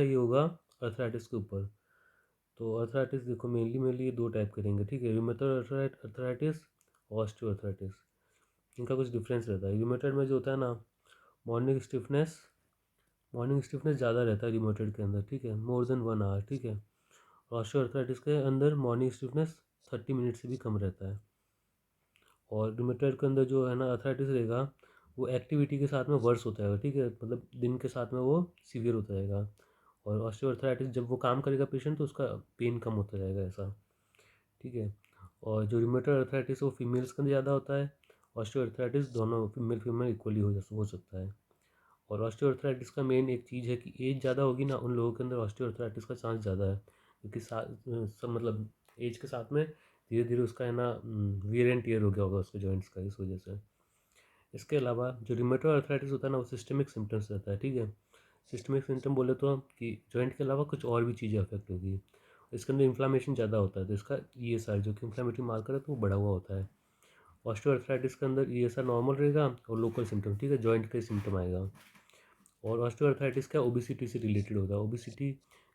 ये होगा अर्थराइटिस के ऊपर। तो अर्थराइटिस देखो मेनली ये दो टाइप करेंगे, ठीक है। रूमेटॉइड अर्थराइटिस, ऑस्टियोआर्थराइटिस, इनका कुछ डिफरेंस रहता है। रूमेटॉइड में जो होता है ना, मॉर्निंग स्टिफनेस मॉर्निंग स्टिफनेस ज़्यादा रहता है रूमेटॉइड के अंदर, ठीक है, मोर देन 1 आवर, ठीक है। ऑस्टियोआर्थराइटिस के अंदर मॉर्निंग स्टिफनेस 30 मिनट से भी कम रहता है। और रूमेटॉइड के अंदर जो है ना अर्थराइटिस रहेगा, वो एक्टिविटी के साथ में वर्स होता है, ठीक है, मतलब दिन के साथ में वो सीवियर होता रहेगा। और ऑस्टियोआर्थराइटिस जब वो काम करेगा पेशेंट तो उसका पेन कम होता रहेगा, ऐसा, ठीक है। और जो रूमेटॉइड अर्थराइटिस वो फीमेल्स के अंदर ज़्यादा होता है। ऑस्टियोआर्थराइटिस दोनों फीमेल इक्वली हो सकता है। और ऑस्टियोआर्थराइटिस का मेन एक चीज़ है कि एज ज़्यादा होगी ना, उन लोगों के अंदर ऑस्टियोआर्थराइटिस का चांस ज़्यादा है, क्योंकि सब मतलब एज के साथ में धीरे धीरे उसका है ना वियर एंड टियर हो गया होगा उसके जॉइंट्स का, इस वजह से। इसके अलावा जो रूमेटॉइड अर्थराइटिस होता है ना, वो सिस्टमिक सिम्टम्स रहता है, ठीक है। सिस्टमिक सिम्टम बोले तो कि जॉइंट के अलावा कुछ और भी चीज़ें अफेक्ट होगी। इसके अंदर इन्फ्लामेशन ज़्यादा होता है, तो इसका ESR जो कि इन्फ्लामेटरी मार्कर है तो वो बढ़ा हुआ होता है। ऑस्टियोआर्थराइटिस के अंदर ESR नॉर्मल रहेगा और लोकल सिम्टम, ठीक है, जॉइंट का सिम्टम आएगा। और ऑस्टियोआर्थराइटिस क्या ओबिसिटी से रिलेटेड होता है। ओबिसिटी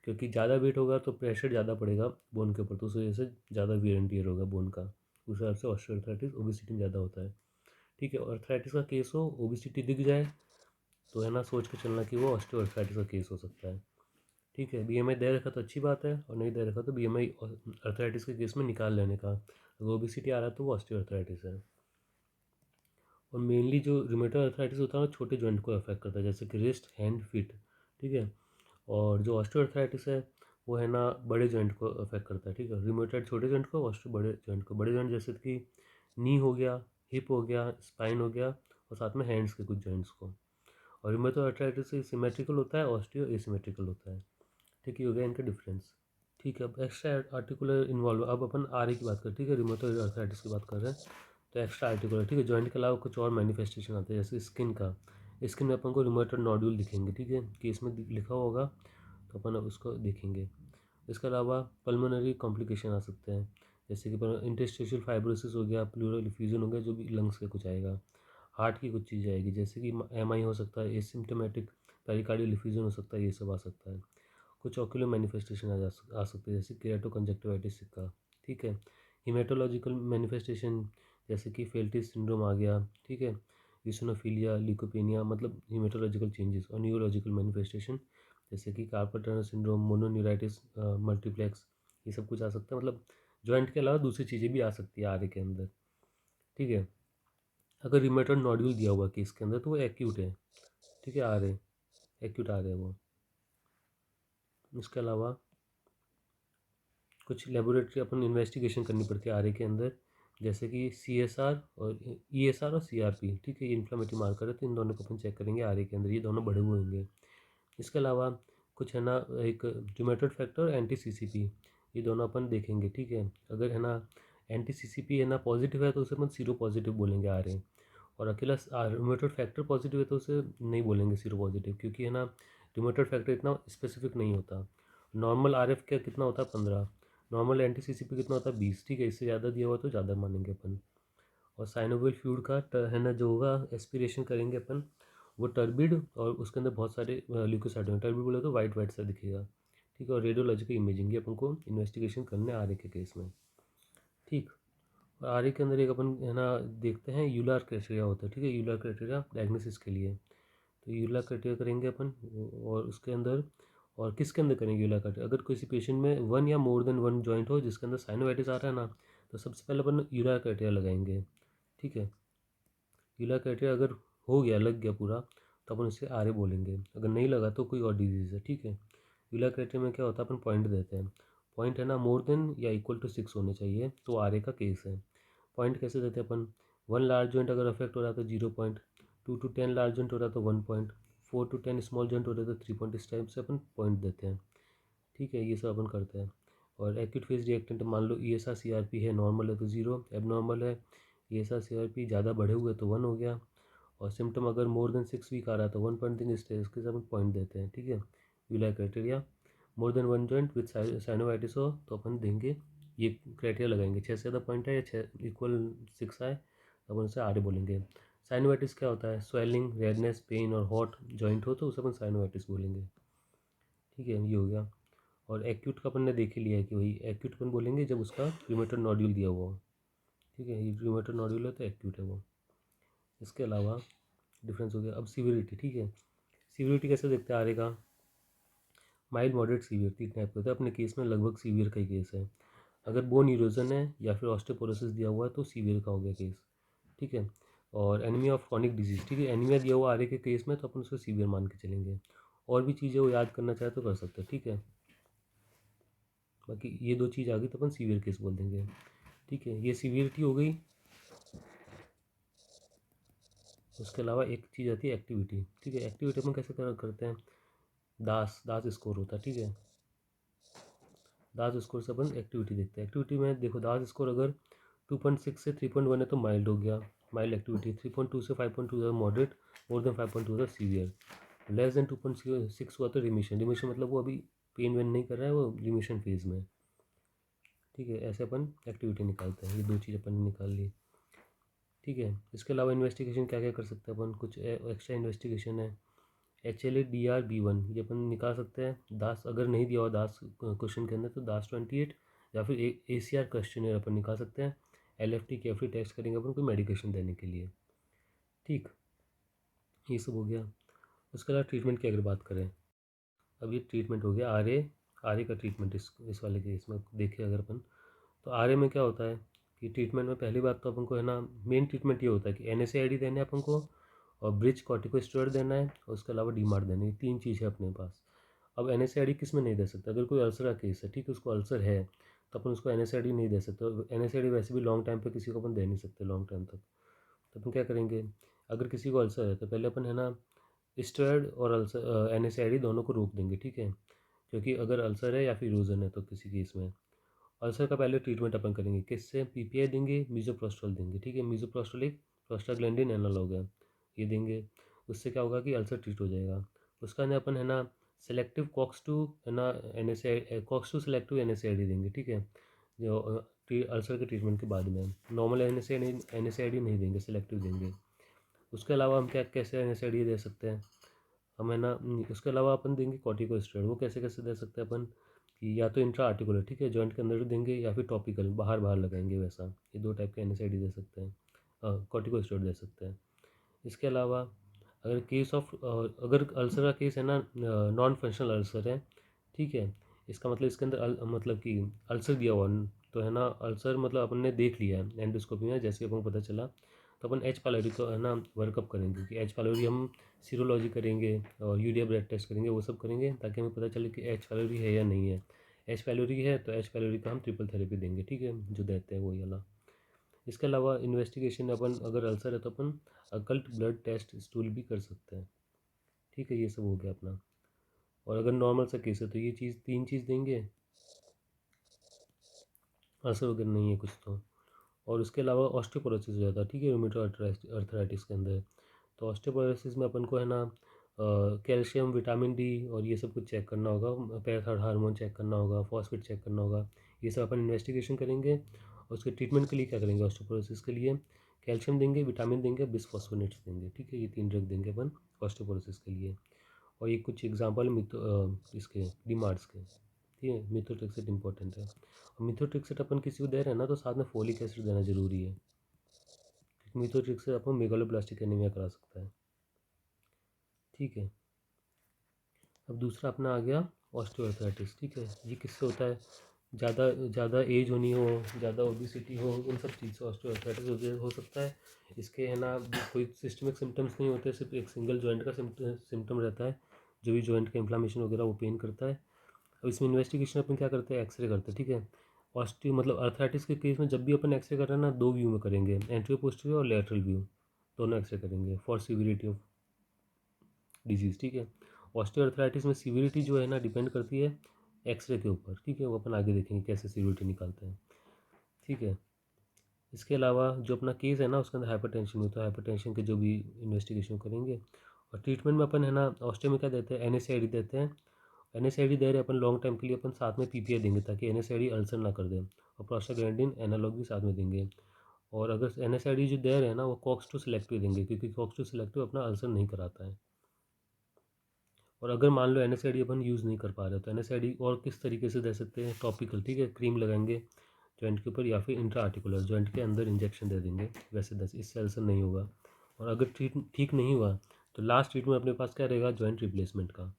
क्योंकि ज़्यादा वेट होगा तो प्रेशर ज़्यादा पड़ेगा बोन के ऊपर, तो उस वजह से ज़्यादा वियर एंड टियर होगा बोन का, उस हिसाब से ऑस्टियोआर्थराइटिस ओबिसिटी में ज़्यादा होता है, ठीक है। अर्थराइटिस का केस हो, ओबिसिटी दिख जाए तो है ना सोच के चलना कि वो ऑस्टियोआर्थराइटिस का केस हो सकता है, ठीक है। BMI दे रखा तो अच्छी बात है, और नहीं दे रखा तो BMI अर्थराइटिस के केस में निकाल लेने का। अगर ओबिसिटी आ रहा है तो वो ऑस्टियोआर्थराइटिस है। और मेनली जो रूमेटॉइड अर्थराइटिस होता है वो छोटे जॉइंट को अफेक्ट करता है, जैसे कि रिस्ट, हैंड, फीट, ठीक है। और जो ऑस्टियोआर्थराइटिस है वो है ना बड़े जॉइंट को अफेक्ट करता है, ठीक है। रूमेटॉइड छोटे जॉइंट को, ऑस्टियो बड़े जॉइंट को। बड़े जॉइंट जैसे कि नी हो गया, हिप हो गया, स्पाइन हो गया, और साथ में हैंड्स के कुछ जॉइंट्स को। और रूमेटॉइड अर्थराइटिस सिमेट्रिकल होता है, ऑस्टियो एसिमेट्रिकल होता है, ठीक है। हो गया इनका डिफरेंस, ठीक है। अब एक्स्ट्रा आर्टिकुलर इन्वॉल्व, अब अपन RA की बात करें, ठीक है, रूमेटॉइड अर्थराइटिस की बात कर रहे हैं। तो एक्स्ट्रा आर्टिकुलर, ठीक है, जॉइंट के अलावा कुछ और मैनिफेस्टेशन आते हैं, जैसे स्किन का। स्किन में अपन को रूमेटॉइड नोड्यूल दिखेंगे, ठीक है, कि इसमें लिखा होगा तो अपन उसको देखेंगे। इसके अलावा पल्मोनरी कॉम्प्लिकेशन आ सकते हैं, जैसे कि इंटरस्टिशियल फाइब्रोसिस हो गया, प्लूरल इफ्यूजन हो गया, जो भी लंग्स के कुछ आएगा। हार्ट की कुछ चीज़ आएगी, जैसे कि MI हो सकता है, एसिम्टोमेटिक पेरिकार्डियल इफ्यूजन हो सकता है, ये सब आ सकता है। कुछ ऑक्यूलर मैनिफेस्टेशन आ सकते हैं, जैसे केराटोकंजक्टिवाइटिस का, ठीक है। हिमेटोलॉजिकल मैनिफेस्टेशन जैसे कि फेल्टिस सिंड्रोम आ गया, ठीक है। यूसिनोफिलिया, ल्यूकोपेनिया, मतलब हिमेटोलॉजिकल चेंजेस। और न्यूरोलॉजिकल मैनिफेस्टेशन जैसे कि कार्पल टनर सिंड्रोम, मोनोन्यूराइटिस मल्टीप्लेक्स, ये सब कुछ आ सकता है। मतलब जॉइंट के अलावा दूसरी चीज़ें भी आ सकती है RA के अंदर, ठीक है। अगर रिमेटॉइड नोड्यूल दिया हुआ केस के अंदर तो वो एक्यूट है, ठीक है, RA एक्यूट RA है वो। इसके अलावा कुछ लेबोरेटरी अपन इन्वेस्टिगेशन करनी पड़ती है RA के अंदर, जैसे कि CSR और ESR और CRP, ठीक है, ये इन्फ्लेमेटरी मार्कर है, तो इन दोनों को अपन चेक करेंगे RA के अंदर, ये दोनों बढ़े हुए होंगे। इसके अलावा कुछ है ना एक रूमेटॉइड फैक्टर, एंटी CCP, ये दोनों अपन देखेंगे, ठीक है। अगर है ना एंटी CCP है ना पॉजिटिव है तो उसे अपन सीरो पॉजिटिव बोलेंगे RA। और अकेला रूमेटॉइड फैक्टर पॉजिटिव है तो उसे नहीं बोलेंगे सीरो पॉजिटिव, क्योंकि है ना रूमेटॉइड फैक्टर इतना स्पेसिफिक नहीं होता। नॉर्मल RF का कितना होता है 15, नॉर्मल एंटी CCP कितना होता है 20, ठीक है। इससे ज़्यादा दिया हुआ तो ज़्यादा मानेंगे अपन। और साइनोवियल फ्लूइड का है ना जो होगा एस्पिरेशन करेंगे अपन, वो टर्बिड, और उसके अंदर बहुत सारे ल्यूकोसाइड होंगे। टर्बिड बोले तो वाइट वाइट सा दिखेगा, ठीक है। और रेडियोलॉजिकल इमेजिंग ये अपन को इन्वेस्टिगेशन करने RA के केस में, ठीक। और RA के अंदर एक अपन है ना देखते हैं यूलर क्राइटेरिया होता है, ठीक है, यूलर क्राइटेरिया डायग्नोसिस के लिए। तो यूलर क्राइटेरिया करेंगे अपन, और उसके अंदर, और किसके अंदर करेंगे यूलर क्राइटेरिया, अगर किसी पेशेंट में 1 या मोर देन 1 जॉइंट हो जिसके अंदर साइनोवाइटिस आ रहा है ना, तो सबसे पहले अपन यूलर क्राइटेरिया लगाएंगे, ठीक है। यूलर क्राइटेरिया अगर हो गया, लग गया पूरा, तो अपन उसे RA बोलेंगे। अगर नहीं लगा तो कोई और डिजीज़ है, ठीक है। यूलर क्राइटेरिया में क्या होता है, अपन पॉइंट देते हैं। पॉइंट है ना मोर देन या इक्वल टू 6 होने चाहिए तो RA का केस है। पॉइंट कैसे देते हैं अपन, 1 लार्ज जॉइंट अगर अफेक्ट हो रहा है तो 0 पॉइंट, 2 to 10 लार्ज जॉइंट हो रहा है तो 1 पॉइंट, 4 to 10 स्मॉल जॉइंट हो रहा है तो 3 पॉइंट, इस टाइप से अपन पॉइंट देते हैं, ठीक है। ये सब अपन करते हैं। और एक्यूट फेज रिएक्टेंट मान लो ESR CRP है, नॉर्मल है तो 0, एबनॉर्मल है ESR CRP ज़्यादा बढ़े हुए तो 1 हो गया। और सिम्टम अगर मोर देन 6 वीक आ रहा है तो 1 पॉइंट देंगे, इस तरह के अपन पॉइंट देते हैं, ठीक है। Euler criteria more than 1 joint with synovitis हो तो अपन देंगे, ये क्राइटेरिया लगाएंगे। 6 से ज़्यादा पॉइंट है या 6 इक्वल 6 आए तो अपन उसे RA बोलेंगे। साइनोवाइटिस क्या होता है, स्वेलिंग, रेडनेस, पेन और हॉट जॉइंट हो तो उसे अपन साइनोवाइटिस बोलेंगे, ठीक है, ये हो गया। और एक्यूट का अपन ने देख ही लिया है कि वही एक्यूट अपन बोलेंगे जब उसका रूमेटॉइड नोड्यूल दिया हुआ हो। ठीक है, ये रूमेटॉइड नोड्यूल है तो एक्यूट है वो। इसके अलावा डिफरेंस हो गया। अब सीवियरिटी, ठीक है, सीवियरिटी कैसे देखते हैं आरे का? माइल्ड, मॉडरेट, सीवियर, तीन टाइप के होते हैं। अपने केस में लगभग सीवियर का ही केस है। अगर बोन इरोजन है या फिर ऑस्टियोपोरोसिस दिया हुआ है तो सीवियर का हो गया केस। ठीक है, और एनीमिया ऑफ क्रॉनिक डिजीज, ठीक है, एनीमिया दिया हुआ आरे के केस में तो अपन उसको सीवियर मान के चलेंगे। और भी चीज़ें वो याद करना चाहे तो कर सकते हैं। ठीक है, बाकी ये दो चीज़ आ गई तो अपन सीवियर केस बोल देंगे। ठीक है, ये सीवियरिटी हो गई। उसके अलावा एक चीज़ आती है एक्टिविटी। ठीक है, एक्टिविटी अपन कैसे करते हैं? दास दास स्कोर होता है। ठीक है, दास स्कोर से अपन एक्टिविटी देखते हैं। एक्टिविटी में देखो, दास स्कोर अगर 2.6 से 3.1 है तो माइल्ड हो गया, माइल्ड एक्टिविटी। 3.2 से 5.2 moderate, more than 5.2 severe. Less than 2.6 हुआ तो रिमिशन। रिमिशन मतलब वो अभी पेन वेन नहीं कर रहा है, वो रिमिशन फेज में। ठीक है, ऐसे अपन एक्टिविटी निकालते हैं। ये दो चीज़ अपन ने निकाल ली। ठीक है, इसके अलावा इन्वेस्टिगेशन क्या क्या कर सकते हैं अपन? कुछ एक्स्ट्रा इन्वेस्टिगेशन है। HLA-DR-B1 ये अपन निकाल सकते हैं। दास अगर नहीं दिया हुआ दास क्वेश्चन के अंदर तो दास 28 या फिर ACR क्वेश्चन अपन निकाल सकते हैं। LFT KFT टेस्ट करेंगे अपन कोई मेडिकेशन देने के लिए। ठीक, ये सब हो गया। उसके अलावा ट्रीटमेंट की अगर बात करें, अब ये ट्रीटमेंट हो गया आर ए का ट्रीटमेंट। इस वाले केस में देखिए अगर अपन, तो आर ए में क्या होता है कि ट्रीटमेंट में पहली बात तो अपन को है ना, मेन ट्रीटमेंट ये होता है कि NSAID देना है अपन को, और ब्रिज कॉर्टिकोस्टेरॉइड देना है, और उसके अलावा डीमार्ट देना है। ये तीन चीज़ है अपने पास। अब NSAID किस में नहीं दे सकते? अगर कोई अल्सर का केस है, ठीक है, उसको अल्सर है तो अपन उसको NSAID नहीं दे सकते। NSAID वैसे भी लॉन्ग टाइम पे किसी को अपन दे नहीं सकते लॉन्ग टाइम तक। तो अपन क्या करेंगे, अगर किसी को अल्सर है तो पहले अपन है ना स्टेरॉयड और अल्सर NSAID दोनों को रोक देंगे। ठीक है, क्योंकि अगर अल्सर है या फिर इरोजन है तो किसी केस में अल्सर का पहले ट्रीटमेंट अपन करेंगे किससे? PPI देंगे, मीजोप्रोस्टोल देंगे। ठीक है, मीजोप्रोस्टोल एक प्रोस्टाग्लैंडिन एनालॉग है, ये देंगे। उससे क्या होगा कि अल्सर ट्रीट हो जाएगा। उसका अंदर अपन है ना सेलेक्टिव कॉक्स-2 है ना कॉक्स-2 सेलेक्टिव NSAID देंगे। ठीक है, जो अल्सर के ट्रीटमेंट के बाद में नॉर्मल NSAID नहीं देंगे, सेलेक्टिव देंगे। उसके अलावा हम क्या कैसे NSAID दे सकते हैं? हम है ना उसके अलावा अपन देंगे कॉर्टिकोस्टेरॉइड। वो कैसे कैसे दे सकते हैं अपन कि या तो इंट्रा आर्टिकुलर, ठीक है, जॉइंट के अंदर देंगे, या फिर टॉपिकल बाहर बाहर लगाएंगे वैसा। ये दो टाइप के NSAID दे सकते हैं, कॉर्टिकोस्टेरॉइड दे सकते हैं। इसके अलावा अगर केस ऑफ अगर अल्सर का केस है ना नॉन फंक्शनल अल्सर है, ठीक है, इसका मतलब इसके अंदर मतलब कि अल्सर दिया हुआ तो है ना, अल्सर मतलब अपन ने देख लिया है एंडोस्कोपी में, जैसे अपन को पता चला तो अपन H पायलोरी को है ना वर्कअप करेंगे कि H पायलोरी हम सीरोलॉजी करेंगे और यूरिया ब्लड टेस्ट करेंगे, वो सब करेंगे ताकि हमें पता चले कि H पायलोरी है या नहीं है। H पायलोरी है तो H पायलोरी का हम ट्रिपल थेरेपी देंगे। ठीक है, जो देते हैं वही वाला। इसके अलावा इन्वेस्टिगेशन अपन अगर अल्सर है तो अपन अकल्ट ब्लड टेस्ट स्टूल भी कर सकते हैं। ठीक है, ये सब हो गया अपना। और अगर नॉर्मल सा केस है तो ये चीज़ तीन चीज़ देंगे, अल्सर वगैरह नहीं है कुछ तो। और उसके अलावा ऑस्टियोपोरोसिस हो जाता है। ठीक है, रूमेटॉइड अर्थराइटिस के अंदर। तो ऑस्टियोपोरोसिस में अपन को है ना कैल्शियम, विटामिन डी और ये सब कुछ चेक करना होगा, पैराथायरॉयड हार्मोन चेक करना होगा, फॉस्फेट चेक करना होगा। ये सब अपन इन्वेस्टिगेशन करेंगे। और उसके ट्रीटमेंट के लिए क्या करेंगे? ऑस्टियोपोरोसिस के लिए कैल्शियम देंगे, विटामिन देंगे, बिस्फोस्फोनेट्स देंगे। ठीक है, ये तीन ड्रग देंगे अपन ऑस्टियोपोरोसिस के लिए। और ये कुछ एग्जांपल इसके डीमार्ट्स के। ठीक है, मिथोट्रिक्सेट इंपॉर्टेंट है। और मिथोट्रिक्सेट अपन किसी को दे रहे हैं ना तो साथ में फोलिक एसिड देना जरूरी है, क्योंकि मिथोट्रिक्सेट अपन मेगालोब्लास्टिक एनीमिया करा सकता है। ठीक है, अब दूसरा अपना आ गया ऑस्टियोआर्थराइटिस। ठीक है, ये किससे होता है? ज़्यादा ज़्यादा एज होनी हो, ज़्यादा ओबिसिटी हो, उन सब चीज़ से ऑस्टियोआर्थराइटिस हो सकता है। इसके है ना कोई सिस्टमिक सिम्टम्स नहीं होते, सिर्फ एक सिंगल जॉइंट का सिम्टम रहता है, जो भी जॉइंट का इन्फ्लामेशन वगैरह वो पेन करता है। अब इसमें इन्वेस्टिगेशन अपन क्या करते हैं? एक्सरे करते हैं। ठीक है, ऑस्टियो मतलब अर्थराइटिस के केस में जब भी अपन एक्सरे कर रहे हैं ना, दो व्यू में करेंगे, एंटीरियर पोस्टीरियर और लेटरल व्यू, दोनों एक्सरे करेंगे फॉर सीवियरिटी ऑफ डिजीज़। ठीक है, ऑस्टियोआर्थराइटिस में सीवियरिटी जो है ना डिपेंड करती है एक्सरे के ऊपर। ठीक है, वो अपन आगे देखेंगे कैसे सीवियरिटी निकालते हैं। ठीक है, इसके अलावा जो अपना केस है ना उसके अंदर हाइपरटेंशन होता है, हाइपरटेंशन के जो भी इन्वेस्टिगेशन करेंगे। और ट्रीटमेंट में अपन है ना ऑस्टियो में क्या देते हैं? NSAID देते हैं। NSAID दे रहे हैं अपन लॉन्ग टाइम के लिए, अपन साथ में PPI देंगे ताकि NSAID अल्सर ना कर दें, और प्रोस्टाग्लैंडिन एनालॉग भी साथ में देंगे। और अगर NSAID जो दे रहे हैं ना वो COX-2 सेलेक्टिव देंगे, क्योंकि COX-2 सेलेक्टिव अपना अल्सर नहीं कराता है। और अगर मान लो NSAID अपन यूज़ नहीं कर पा रहे तो NSAID और किस तरीके से दे सकते हैं, टॉपिकल, ठीक है, क्रीम लगाएंगे जॉइंट के ऊपर, या फिर इंट्रा आर्टिकुलर जॉइंट के अंदर इंजेक्शन दे देंगे, वैसे 10, इससे अल्सर नहीं होगा। और अगर ठीक नहीं हुआ तो लास्ट ट्रीटमेंट अपने पास क्या रहेगा, जॉइंट रिप्लेसमेंट का,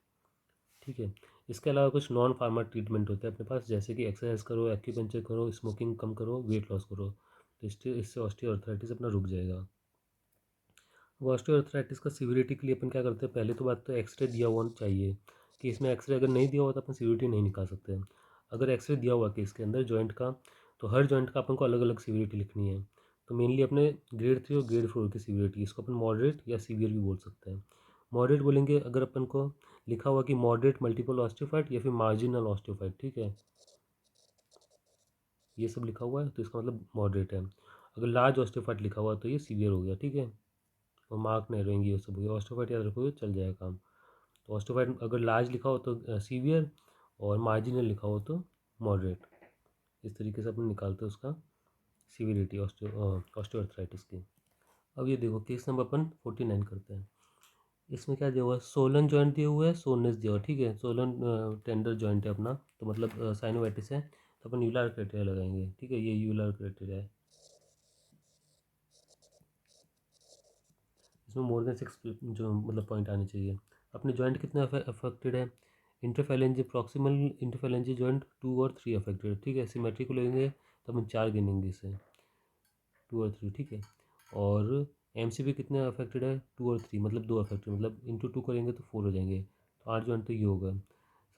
ठीक है। इसके अलावा कुछ नॉन फार्मा ट्रीटमेंट होते हैं अपने पास, जैसे कि एक्सरसाइज करो, एक्यूपंक्चर करो, स्मोकिंग कम करो, वेट लॉस करो, तो इससे ऑस्टियोआर्थराइटिस अपना रुक जाएगा। ऑस्टियोआर्थराइटिस का सीवियरिटी के लिए अपन क्या करते हैं, पहले तो बात तो एक्सरे दिया हुआ चाहिए, कि इसमें एक्सरे अगर नहीं दिया हुआ तो अपन सीवियरिटी नहीं निकाल सकते हैं। अगर एक्सरे दिया हुआ केस के अंदर जॉइंट का, तो हर जॉइंट का अपन को अलग अलग सीवियरिटी लिखनी है। तो मेनली अपने ग्रेड 3 और ग्रेड 4 की सीवियरिटी, इसको अपन मॉडरेट या सीवियर भी बोल सकते हैं। मॉडरेट बोलेंगे अगर अपन को लिखा हुआ कि मॉडरेट मल्टीपल ऑस्टियोफाइट या फिर मार्जिनल ऑस्टियोफाइट, ठीक है, ये सब लिखा हुआ है तो इसका मतलब मॉडरेट है। अगर लार्ज ऑस्टियोफाइट लिखा हुआ तो ये सीवियर हो गया, ठीक है, और मार्क नहीं रहेंगे, ये सब हो गया। ऑस्टियोफाइट याद रखोगे चल जाएगा काम। तो ऑस्टियोफाइट अगर लार्ज लिखा हो तो सीवियर, और मार्जिनल लिखा हो तो मॉडरेट। इस तरीके से अपन निकालते हैं उसका सीवियरिटी ऑस्टियोआर्थराइटिस की। अब ये देखो केस नंबर अपन 49 करते हैं। इसमें क्या दिया हुआ है, सोलन जॉइंट दिया हुआ है, सोनस दिया हुआ है, ठीक है, सोलन टेंडर जॉइंट है अपना, तो मतलब साइनोवाइटिस है, तो अपन यूलर क्राइटेरिया लगाएंगे, ठीक है, ये यूलर क्राइटेरिया है। इसमें मोर देन 6 जो मतलब पॉइंट आने चाहिए। अपने जॉइंट कितने अफेक्टेड है, इंटरफेलेंजी प्रॉक्सिमल इंटरफेलेंजी जॉइंट 2 और 3 अफेक्टेड, ठीक है, सिमेट्री को लेंगे तो अपन 4 गिनेंगे इसे, 2 और 3, ठीक है। और MCP कितने अफेक्टेड है, 2 और 3, मतलब 2 अफेक्टेड, मतलब इंटू 2 करेंगे तो 4 हो जाएंगे, तो 8 जॉइंट तो ये होगा।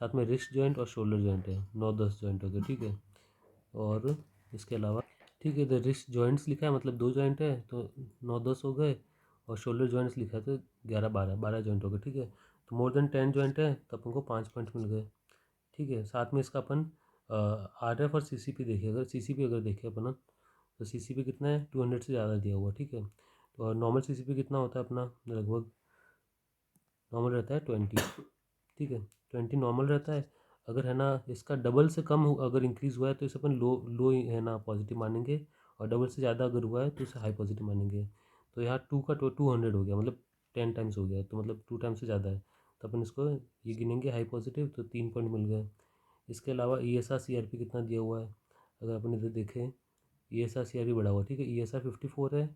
साथ में रिस्ट जॉइंट और शोल्डर जॉइंट है, 9-10 जॉइंट हो गए, ठीक है। और इसके अलावा, ठीक है, तो रिस्ट जॉइंट्स लिखा है मतलब 2 जॉइंट है तो 9-10 हो गए, और शोल्डर जॉइंट्स लिखा है तो 11-12 जॉइंट हो गए, ठीक है। तो मोर देन 10 जॉइंट है तो अपन को 5 पॉइंट मिल गए, ठीक है। साथ में इसका अपन RF और CCP देखें, अगर CCP अगर देखें अपन, तो CCP कितना है, 200 से ज़्यादा दिया हुआ, ठीक है। तो और नॉर्मल CCP कितना होता है अपना, लगभग नॉर्मल रहता है 20, ठीक है, 20 नॉर्मल रहता है। अगर है ना इसका डबल से कम अगर इंक्रीज़ हुआ है तो इसे अपन लो लो है ना पॉजिटिव मानेंगे, और डबल से ज़्यादा अगर हुआ है तो इसे हाई पॉजिटिव मानेंगे। तो यहाँ 2 का 200 हो गया, मतलब 10 टाइम्स हो गया, तो मतलब 2 टाइम्स से ज़्यादा है, तो अपन इसको ये गिनेंगे हाई पॉजिटिव, तो 3 पॉइंट मिल गए। इसके अलावा ESR CRP कितना दिया हुआ है, अगर अपन इधर देखें, ESR CRP बढ़ा हुआ, ठीक है, ESR 54 है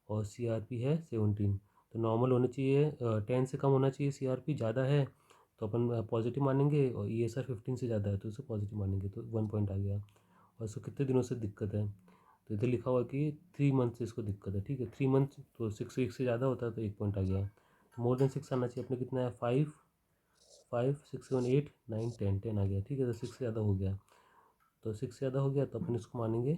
और CRP है 17, तो नॉर्मल होना चाहिए, 10 से कम होना चाहिए, CRP ज़्यादा है तो अपन पॉजिटिव मानेंगे, और ESR 15 से ज़्यादा है तो उसे पॉजिटिव मानेंगे, तो 1 पॉइंट आ गया। और इसको कितने दिनों से दिक्कत है, तो इधर लिखा हुआ कि 3 मंथ से इसको दिक्कत है, ठीक है, 3 मंथ, तो 6 वीक से ज़्यादा होता है तो 1 पॉइंट आ गया। तो मोर देन 6 आना चाहिए, अपने कितना है, 5, 5, 6, 7, 8, 9, 10, 10 आ गया, ठीक है, तो 6 से ज़्यादा हो गया, तो 6 से ज़्यादा हो गया तो अपन इसको मानेंगे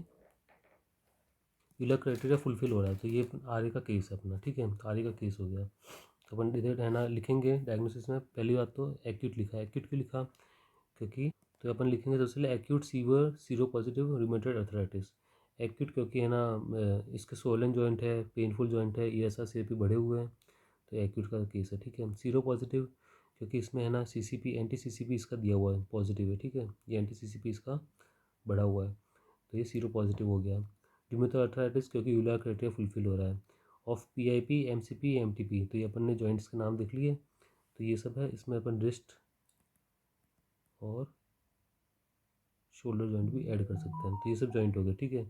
यूलर क्राइटेरिया फुलफिल हो रहा है, तो ये आर ए का केस है अपना, ठीक है, तो आर ए का केस हो गया। तो अपन इधर है ना लिखेंगे डायग्नोसिस में, पहली बात तो एक्यूट लिखा है, एक्यूट क्यों लिखा, क्योंकि तो अपन लिखेंगे सबसे पहले acute severe seropositive rheumatoid arthritis. Acute क्योंकि है ना इसके सोलन जॉइंट है, पेनफुल जॉइंट है, ESR CRP बढ़े हुए हैं, तो एक्यूट का केस है, ठीक है। सीरो पॉजिटिव क्योंकि इसमें है ना CCP एंटी CCP इसका दिया हुआ है, पॉजिटिव है, ठीक है, ये एंटी CCP इसका बढ़ा हुआ है, तो ये सीरो पॉजिटिव हो गया। रूमेटॉइड अर्थराइटिस क्योंकि यूलर क्राइटेरिया फुलफिल हो रहा है। ऑफ PIP MCP MTP, तो ये अपन ने जॉइंट्स के नाम देख लिए, तो ये सब है, इसमें अपन रिस्ट और शोल्डर जॉइंट भी ऐड कर सकते हैं, तो ये सब जॉइंट हो गए, ठीक है।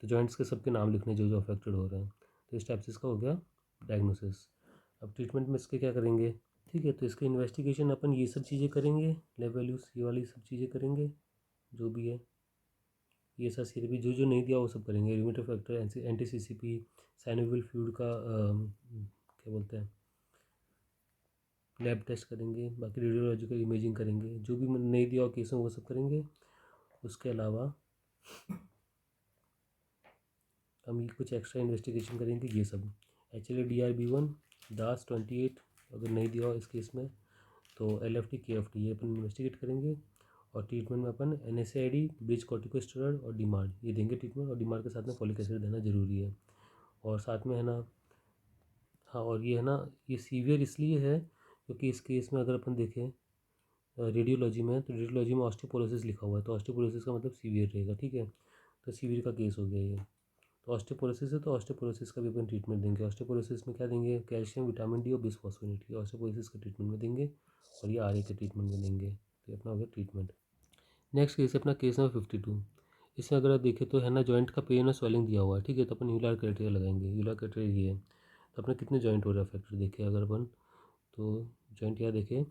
तो जॉइंट्स के सबके नाम लिखने जो जो अफेक्टेड हो रहे हैं, तो इस टाइप से इसका हो गया डायग्नोसिस। अब ट्रीटमेंट में इसके क्या करेंगे, ठीक है, तो इसके इन्वेस्टिगेशन अपन ये सब चीज़ें करेंगे, लैब वैल्यूज़ ये वाली सब चीज़ें करेंगे, जो भी है ये सब CRP जो जो नहीं दिया वो सब करेंगे, rheumatoid factor, anti CCP, synovial fluid का क्या बोलते हैं लैब टेस्ट करेंगे, बाकी रेडियोलॉजिकल इमेजिंग करेंगे, जो भी नहीं दिया हो केस में वो सब करेंगे। उसके अलावा हम ये कुछ एक्स्ट्रा इन्वेस्टिगेशन करेंगे, ये सब HLA-DR-B1 DAS28 अगर नहीं दिया हो इस केस में, तो LFT KFT ये अपन इन्वेस्टिगेट करेंगे। और ट्रीटमेंट में अपन NSAID ब्रिज कॉर्टिकोस्टेरॉइड और डिमार्ड ये देंगे ट्रीटमेंट, और डिमार्ड के साथ में फॉलिक एसिड देना जरूरी है। और साथ में है ना, हाँ, और ये है ना, ये सीवियर इसलिए है क्योंकि इस केस में अगर अपन देखें रेडियोलॉजी में, तो रेडियोलॉजी में ऑस्टियोपोरोसिस लिखा हुआ है, तो ऑस्टियोपोरोसिस का मतलब सीवियर रहेगा, ठीक है, तो सीवियर का केस हो गया ये। तो ऑस्टियोपोरोसिस है तो ऑस्टियोपोरोसिस का भी अपन ट्रीटमेंट देंगे। ऑस्टियोपोरोसिस में क्या देंगे, कैल्शियम, विटामिन D और बिस्फॉस्फोनेट, ये ऑस्टियोपोरोसिस का ट्रीटमेंट में देंगे। और ये RA के ट्रीटमेंट में देंगे। तो ये अपना हो गया ट्रीटमेंट। नेक्स्ट केस है अपना केस नंबर 52। इसमें अगर आप देखें तो है ना जॉइंट का पेन और स्वेलिंग दिया हुआ है, ठीक है। तो अपन यूलर क्राइटेरिया लगाएंगे। यूलर क्राइटेरिया ये है, तो अपने कितने जॉइंट हो रहा है फैक्टर देखें अगर अपन, तो जॉइंट यहाँ देखें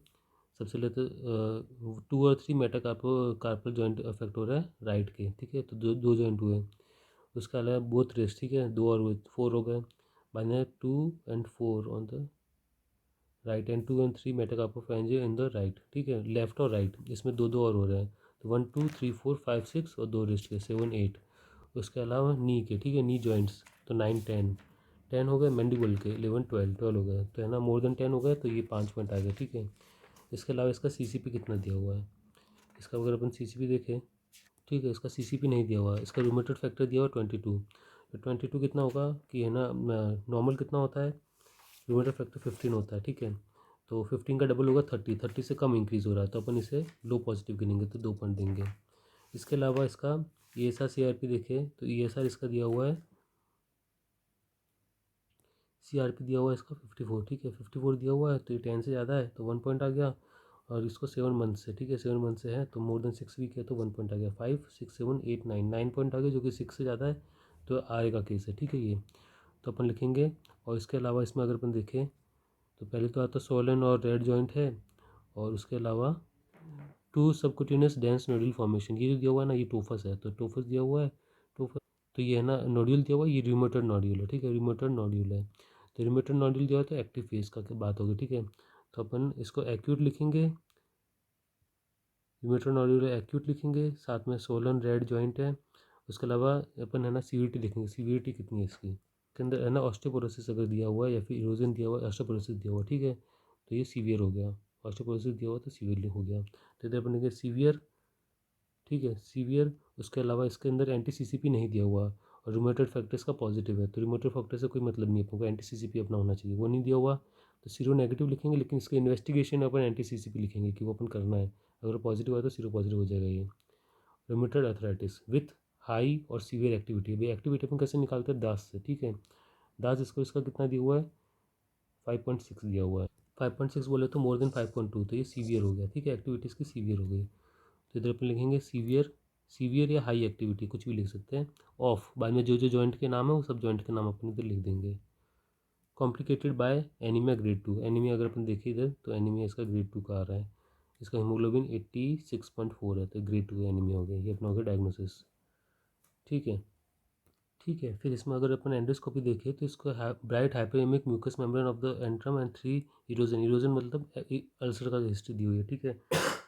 सबसे पहले तो 2 और 3 मेटाकार्पल जॉइंट अफेक्ट हो रहा है राइट के, ठीक है। तो दो जॉइंट हुए। उसके अलावा बोथ रेस्ट, ठीक है, 2 और हुए 4 हो गए। बाद में 2 and 4 on the right and 2 and 3 metacarpophalangeal in the right, ठीक है, लेफ्ट और राइट। इसमें दो दो और हो रहे हैं, तो 1 2 3 4 5 6 और 2 रेस्ट के 7 8। उसके अलावा नी के, ठीक है, नी जॉइंट्स तो 9 10 हो गए। मैंडिबल के 11 12 हो गए। तो है ना मोर देन 10 हो गए, तो ये 5 पॉइंट आ गए, ठीक है। इसके अलावा इसका CCP कितना दिया हुआ है, इसका अगर अपन CCP देखें, ठीक है, इसका CCP नहीं दिया हुआ है। इसका रूमेटोड फैक्टर दिया हुआ 22। तो 22 कितना होगा कि है ना नॉर्मल कितना होता है, रूमेटोड फैक्टर 15 होता है, ठीक है। तो 15 का डबल होगा 30, 30 से कम इंक्रीज़ हो रहा है, तो अपन इसे लो पॉजिटिव गिनेंगे, तो 2 पॉइंट देंगे। इसके अलावा इसका ESR CRP देखें, तो ESR इसका दिया हुआ है, CRP दिया हुआ है इसका 54, ठीक है, 54 दिया हुआ है, तो ये 10 से ज़्यादा है तो 1 पॉइंट आ गया। और इसको 7 मंथ से, ठीक है, 7 मंथ से है तो मोर देन 6 वीक है, तो 1 पॉइंट आ गया। 5 6 7 8 9, 9 पॉइंट आ गया, जो कि 6 से ज़्यादा है, तो आर का केस है, ठीक है ये। तो अपन लिखेंगे। और इसके अलावा इसमें अगर अपन देखें तो पहले तो आता सोलन और रेड जॉइंट है, और उसके अलावा 2 सबक्यूटेनियस डेंस नोडुल फॉर्मेशन, ये जो दिया हुआ है ना, ये टोफस है, तो टोफस दिया हुआ है। टोफस तो ये है ना नोड्यूल दिया हुआ है, ये रिमोटेड नोड्यूल है, ठीक है, रिमोटेड नोड्यूल है। तो रिमोटेड नोड्यूल दिया हुआ है, तो एक्टिव फेज का क्या बात होगी, ठीक है। तो अपन इसको एक्यूट लिखेंगे, रिमोटेड नोड्यूल एक्यूट लिखेंगे, साथ में सोलन रेड जॉइंट है। उसके अलावा अपन है ना सीवीटी लिखेंगे, सीवीटी कितनी है इसकी के अंदर है ना ऑस्टियोपोरोसिस अगर दिया हुआ है या फिर इरोजन दिया हुआ है, ऑस्टियोपोरोसिस दिया हुआ है, ठीक है, तो ये सीवियर हो गया। ऑस्टियोपोरोसिस दिया हुआ तो सीवियर हो गया, तो इधर अपन लिखेंगे सीवियर, ठीक है, सीवियर। उसके अलावा इसके अंदर एंटी-CCP नहीं दिया हुआ, और रूमेटॉइड फैक्टर्स का पॉजिटिव है, तो रूमेटॉइड फैक्टर से कोई मतलब नहीं है, आपको एंटी-CCP अपना होना चाहिए, वो नहीं दिया हुआ, तो सीरो नेगेटिव लिखेंगे। लेकिन इसके इन्वेस्टिगेशन अपन एंटी-CCP लिखेंगे कि वो अपन करना है। अगर पॉजिटिव आया तो सीरो पॉजिटिव हो जाएगा ये। रूमेटॉइड अर्थराइटिस विथ हाई और सीवियर एक्टिविटी, भाई एक्टिविटी अपन कैसे निकालते हैं, दास से, ठीक है। दास इसको इसका कितना दिया हुआ है, 5.6 दिया हुआ है। 5.6 बोले तो मोर देन 5.2, तो ये सीवियर हो गया, ठीक है, एक्टिविटीज़ की सीवियर हो गई। तो इधर अपन लिखेंगे सीवियर, सीवियर या हाई एक्टिविटी कुछ भी लिख सकते हैं। ऑफ बाद में जो जो जॉइंट के नाम है वो सब जॉइंट के नाम अपन इधर लिख देंगे। Complicated by anaemia grade 2, anaemia अगर अपन देखें इधर तो एनीमिया इसका ग्रेड 2 का आ रहा है। इसका हीमोग्लोबिन 86.4 है, तो ग्रेड 2 एनीमिया हो गया, ये अपना हो गया डायग्नोसिस, ठीक है। ठीक है, फिर इसमें अगर अपन एंडोस्कोपी देखें तो इसको bright hyperaemic mucous membrane of the antrum and 3 erosion, erosion मतलब अल्सर का हिस्ट्री दी हुई है, ठीक है।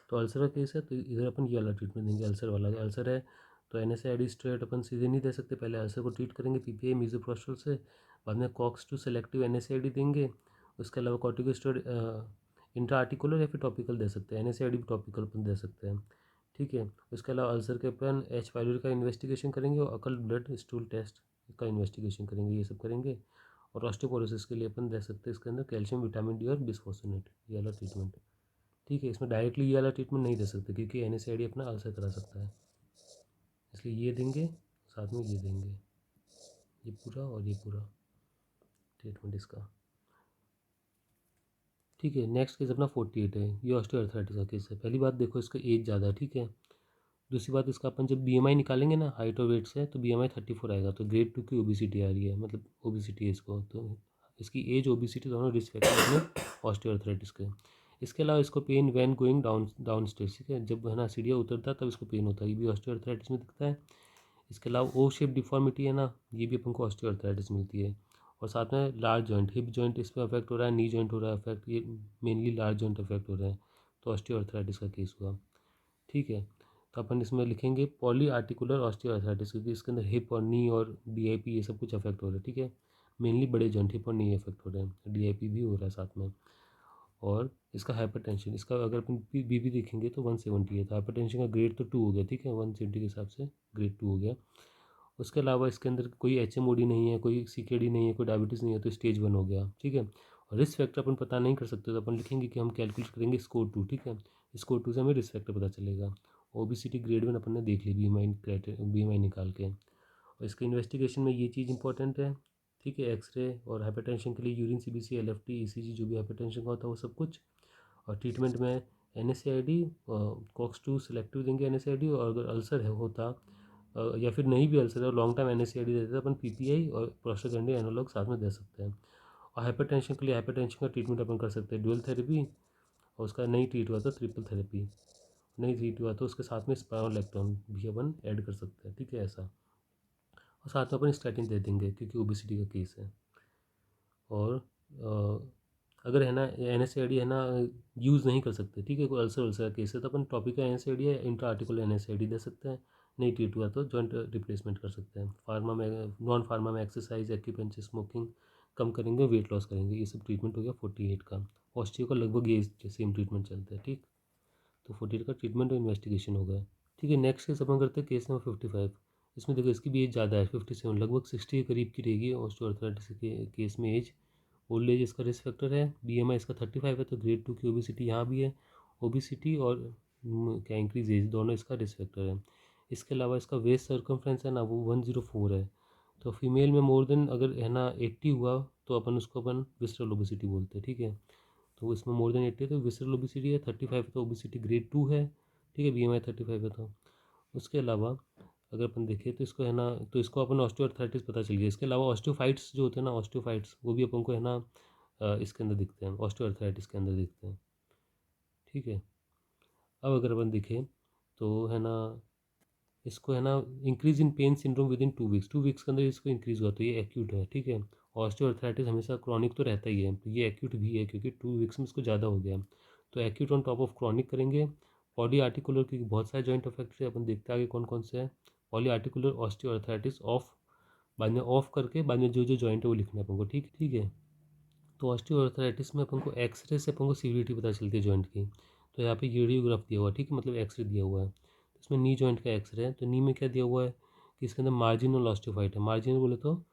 तो अल्सर का केस है, तो इधर अपन ये वाला ट्रीटमेंट देंगे। अल्सर वाला अल्सर है तो NSAID स्टेरॉइड अपन सीधे नहीं दे सकते, पहले अल्सर को ट्रीट करेंगे PPI मीज़ोप्रोस्टोल से, बाद में COX-2 सेलेक्टिव NSAID देंगे। उसके अलावा कॉर्टिकोस्टेरॉइड इंट्रा आर्टिकुलर या फिर टॉपिकल दे सकते हैं, NSAID भी टॉपिकल अपन दे सकते हैं, ठीक है। उसके अलावा अल्सर के अपन H पाइलोरी का इन्वेस्टिगेशन करेंगे, और अकल ब्लड स्टूल टेस्ट का इन्वेस्टिगेशन करेंगे, ये सब करेंगे। और ऑस्टियोपोरोसिस के लिए अपन दे सकते हैं इसके अंदर कैल्शियम विटामिन डी और बिस्फोसनेट, ये वाला ट्रीटमेंट, ठीक है। इसमें डायरेक्टली ये वाला ट्रीटमेंट नहीं दे सकते क्योंकि NSAID अपना अल्सर करा सकता है, इसलिए ये देंगे, साथ में ये देंगे, ये पूरा और ये पूरा ट्रीटमेंट इसका, ठीक है। नेक्स्ट केस अपना 48 है, ये ऑस्टियोआर्थराइटिस का केस है। पहली बात देखो इसका एज ज़्यादा है, ठीक है। दूसरी बात इसका अपन जब BMI निकालेंगे ना हाइट और वेट से, तो BMI 34 आएगा, तो ग्रेड 2 की ओबिसिटी आ रही है, मतलब ओबिसिटी है इसको, तो इसकी एज ओबिसिटी दोनों रिस्क फैक्टर में ऑस्टियोआर्थराइटिस के। इसके अलावा इसको pain when going down stairs, ठीक है, जब है ना सीढ़ियाँ उतरता है तब इसको पेन होता है, ये भी ऑस्टियोआर्थराइटिस में दिखता है। इसके अलावा ओ शेप डिफॉर्मिटी है ना, ये भी अपन को ऑस्टियोआर्थराइटिस मिलती है। और साथ में लार्ज जॉइंट, हिप जॉइंट इस पर अफेक्ट हो रहा है, नी जॉइंट हो रहा है अफेक्ट, ये मेनली लार्ज जॉइंट अफेक्ट हो रहा है, तो ऑस्टियोआर्थराइटिस का केस हुआ, ठीक है। तो अपन इसमें लिखेंगे पॉली आर्टिकुलर ऑस्टियोआर्थराइटिस, क्योंकि इसके अंदर हिप और नी और DIP ये सब कुछ अफेक्ट हो रहा है, ठीक है। मेनली बड़े जॉइंट हिप और नी अफेक्ट हो रहे हैं, DIP भी हो रहा है साथ में। और इसका हाइपरटेंशन, इसका अगर अपन BB देखेंगे तो 170 है, तो हाइपरटेंशन का ग्रेड तो 2 हो गया, ठीक है, 170 के हिसाब से ग्रेड 2 हो गया। उसके अलावा इसके अंदर कोई HMOD नहीं है, कोई CKD नहीं है, कोई डायबिटीज़ नहीं है, तो स्टेज 1 हो गया, ठीक है। और रिस्क फैक्टर अपन पता नहीं कर सकते, तो अपन लिखेंगे कि हम कैलकुलेट करेंगे स्कोर 2, ठीक है। स्कोर 2 से हमें रिस्क फैक्टर पता चलेगा। ओबिसिटी ग्रेड 1 अपन ने देख ली BMI निकाल के। और इसके इन्वेस्टिगेशन में ये चीज़ इंपॉर्टेंट है, ठीक है, एक्सरे, और हाइपरटेंशन के लिए यूरिन CBC LFT ECG जो भी हाइपरटेंशन का होता है वो सब कुछ। और ट्रीटमेंट में NSAID COX-2 सेलेक्टिव देंगे NSAID, और अगर अल्सर है होता या फिर नहीं भी अल्सर है लॉन्ग टाइम NSAID देते हैं अपन PPI और प्रोस्टाग्लैंडिन एनालॉग साथ में दे सकते हैं। और हाइपरटेंशन के लिए हाइपरटेंशन का ट्रीटमेंट अपन कर सकते हैं ड्यूल थेरेपी, और उसका नहीं ट्रीट हुआ तो ट्रिपल थेरेपी, नहीं ट्रीट हुआ तो उसके साथ में स्पाइरोलेक्टोन भी अपन ऐड कर सकते हैं, ठीक है ऐसा। और साथ में अपन स्टैटिन दे देंगे क्योंकि ओबेसिटी का केस है। और अगर है ना NSAID है ना यूज़ नहीं कर सकते, ठीक है, कोई अल्सर वल्सर का केस है तो अपन टॉपिकल NSAID या इंट्रा आर्टिकुलर NSAID दे सकते हैं। नहीं ट्रीट हुआ तो जॉइंट रिप्लेसमेंट कर सकते हैं। फार्मा में नॉन फार्मा में एक्सरसाइज, एक्यूपेंचर, स्मोकिंग कम करेंगे, वेट लॉस करेंगे, ये सब ट्रीटमेंट हो गया 48 का। ऑस्टियो का लगभग ये सेम ट्रीटमेंट चलता है, ठीक। तो 48 का ट्रीटमेंट और इन्वेस्टिगेशन हो गया, ठीक है। नेक्स्ट केस अपन करते हैं केस नंबर 55। इसमें देखो इसकी भी एज ज़्यादा है, 57, लगभग 60 के करीब की रहेगी ऑस्टियोआर्थराइटिस के केस में एज। ओल्ड एज इसका रिस्क फैक्टर है, BMI इसका 35 है, तो ग्रेड 2 की ओबेसिटी यहाँ भी है। ओबेसिटी और क्या इंक्रीज एज दोनों इसका रिस्क फैक्टर है। इसके अलावा इसका वेस्ट सर्कमफ्रेंस है ना वो 104 है। तो फीमेल में मोर देन अगर है ना 80 हुआ तो अपन उसको अपन विसरल ओबेसिटी बोलते हैं, ठीक है। तो इसमें मोर देन 80 तो विसरल ओबेसिटी है। 35 तो ओबेसिटी ग्रेड 2 है, ठीक है। BMI 35 है तो उसके अलावा अगर अपन देखें तो इसको है ना, तो इसको अपन ऑस्टियोआर्थराइटिस पता चल गया। इसके अलावा ऑस्टियोफाइट्स जो होते हैं ना, ऑस्टियोफाइट्स वो भी अपन को है ना इसके अंदर दिखते हैं, ऑस्टियोआर्थराइटिस के अंदर दिखते हैं, ठीक है। अब अगर अपन देखें तो है ना इसको है ना increase in pain syndrome with in 2 weeks, 2 weeks के अंदर इसको इंक्रीज हुआ तो ये एक्यूट है, ठीक है। ऑस्टियोआर्थराइटिस हमेशा क्रॉनिक तो रहता ही है, तो ये एक्यूट भी है क्योंकि 2 वीक्स में इसको ज़्यादा हो गया। तो acute on top of chronic करेंगे। पॉली आर्टिकुलर की बहुत सारे जॉइंट अफेक्ट है, अपन देखते हैं आगे कौन कौन से हैं। पॉली आर्टिकुलर ऑस्टियोआर्थराइटिस ऑफ, बाद में ऑफ करके बाद में जो जो जॉइंट है वो लिखना है अपन को, ठीक ठीक है। तो ऑस्टियोआर्थराइटिस में अपन को एक्सरे से अपन को सीवियरिटी पता चलती है जॉइंट की। तो यहाँ पे रेडियोग्राफ दिया हुआ है, ठीक है, मतलब एक्सरे दिया हुआ है। तो इसमें नी जॉइंट का एक्सरे है, तो नी में क्या दिया हुआ है कि इसके अंदर मार्जिनल ऑस्टियोफाइट है। मार्जिनल बोले तो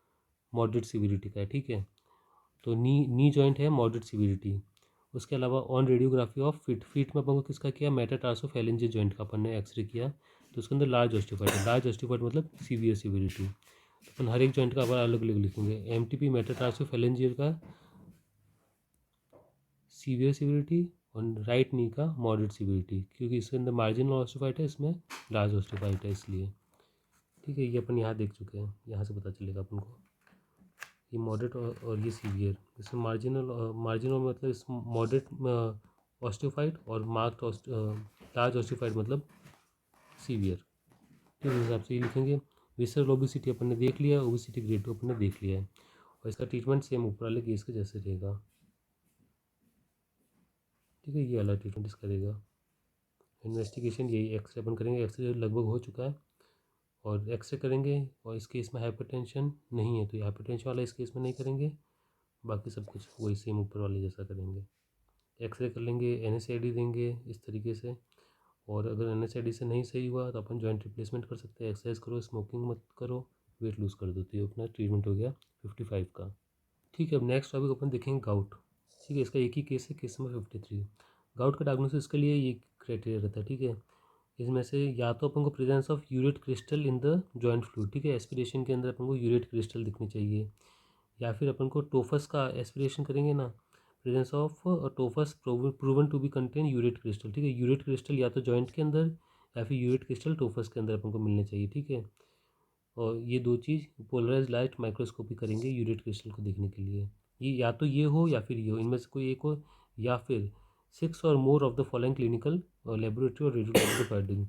मॉडरेट सीवियरिटी का है, ठीक है। तो नी जॉइंट है मॉडरेट सीवियरिटी। उसके अलावा on radiography of feet, feet में अपन को किसका किया, मेटाटार्सोफैलेंजियल जॉइंट का अपन ने एक्सरे किया, तो उसके अंदर लार्ज ऑस्टियोफाइट है। लार्ज ऑस्टियोफाइट मतलब सीवियर सीवियरिटी। अपन हर एक जॉइंट का अपन अलग अलग लिखेंगे। MTP मेटाटार्सोफैलेंजियल का सीवियर सीवियरिटी और राइट नी का मॉडरेट सीवियरिटी, क्योंकि इसके अंदर मार्जिनल ऑस्टियोफाइट है, इसमें लार्ज ऑस्टियोफाइट है इसलिए, ठीक है। ये अपन यहाँ देख चुके हैं, यहाँ से पता चलेगा अपन को ये मॉडरेट और ये सीवियर। इसमें मार्जिनल मतलब इस मॉडरेट ऑस्टियोफाइट और मार्क्ड लार्ज ऑस्टियोफाइट मतलब सीवियर, ठीक है। इस हिसाब से ये लिखेंगे। विसरल ओबेसिटी अपन ने देख लिया, ओबेसिटी ग्रेड 2 अपन ने देख लिया है, और इसका ट्रीटमेंट सेम ऊपर वाले केस के जैसे रहेगा, ठीक है। ये वाला ट्रीटमेंट इसका रहेगा। इन्वेस्टिगेशन यही एक्सरे अपन करेंगे, एक्सरे लगभग हो चुका है और एक्सरे करेंगे, और इस केस में हाइपरटेंशन नहीं है तो ये हाइपरटेंशन वाला इस केस में नहीं करेंगे, बाकी सब कुछ वही सेम ऊपर वाले जैसा करेंगे। एक्सरे कर लेंगे, NSAID देंगे इस तरीके से, और अगर NSAID से नहीं सही हुआ तो अपन जॉइंट रिप्लेसमेंट कर सकते हैं। एक्सरसाइज करो, स्मोकिंग मत करो, वेट लूज़ कर दो, तो ये अपना ट्रीटमेंट हो गया 55 का, ठीक है। अब नेक्स्ट टॉपिक अपन देखेंगे गाउट, ठीक है। इसका एक ही केस है, केस नंबर 53। गाउट का डायग्नोसिस के लिए ये क्राइटेरिया रहता है, ठीक है। इसमें से या तो अपन को presence of urate crystal in the joint fluid, ठीक है, एस्पिरेशन के अंदर अपन को यूरेट क्रिस्टल दिखनी चाहिए, या फिर अपन को टोफस का एस्पिरेशन करेंगे ना, presence of tophus proven to be contain urate crystal, ठीक है। यूरेट क्रिस्टल या तो जॉइंट के अंदर या फिर यूरेट क्रिस्टल टोफस के अंदर अपन को मिलने चाहिए, ठीक है। और ये दो चीज़ पोलराइज लाइट माइक्रोस्कोपी करेंगे यूरेट क्रिस्टल को देखने के लिए। ये या तो ये हो या फिर ये हो, इनमें से कोई एक हो, या फिर 6 और more of the following clinical laboratory और रेडियोलॉजिकल फाइंडिंग,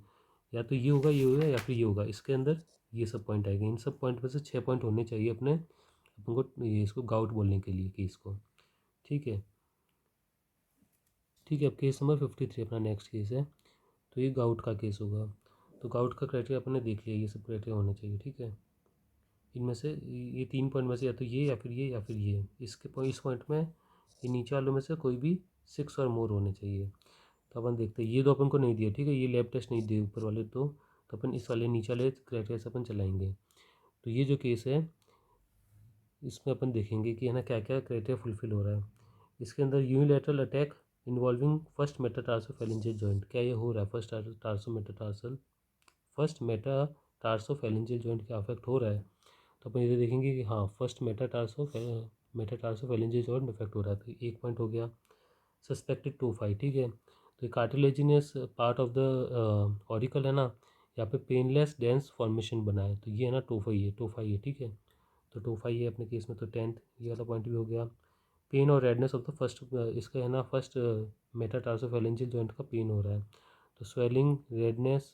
या तो ये होगा या फिर ये होगा। इसके अंदर ये सब पॉइंट आएंगे, इन सब पॉइंट में से 6 पॉइंट होने चाहिए अपने अपन को ये इसको गाउट बोलने के लिए केस को, ठीक है। ठीक है, अब केस नंबर 53 अपना नेक्स्ट केस है, तो ये गाउट का केस होगा। तो गाउट का क्राइटेरिया अपन ने देख लिया, ये सब क्राइटेरिया होने चाहिए, ठीक है। इनमें से ये 3 पॉइंट में से या तो ये या फिर ये या फिर ये, इसके इस पॉइंट में ये नीचे वालों में से कोई भी 6 और मोर होने चाहिए। तो अपन देखते हैं, ये दो अपन को नहीं दिया, ठीक है, ये लैब टेस्ट नहीं दिए ऊपर वाले दो, तो अपन इस वाले नीचे वाले क्राइटेरिया से अपन चलाएंगे। तो ये जो केस है इसमें अपन देखेंगे कि है ना क्या क्या क्राइटेरिया फुलफिल हो रहा है। इसके अंदर unilateral attack involving first metatarsophalangeal joint, क्या ये हो रहा है, फर्स्ट मेटाटार्सोफैलेंजियल जॉइंट क्या अफेक्ट हो रहा है। तो अपन ये देखेंगे कि हाँ फर्स्ट मेटाटार्सोफैलेंजियल जॉइंट अफेक्ट हो रहा है, तो 1 पॉइंट हो गया। सस्पेक्टेड टोफाई, ठीक है। तो cartilaginous part of the auricle है ना, यहाँ पे पेनलेस डेंस फॉर्मेशन बना है, तो ये है ना टोफाई है, ठीक है। तो टोफाई है अपने केस में, तो 10th ये वाला पॉइंट भी हो गया। पेन और रेडनेस ऑफ द फर्स्ट, इसका है ना फर्स्ट मेटाटार्सोफेरेंजियल जॉइंट का पेन हो रहा है, तो swelling, redness,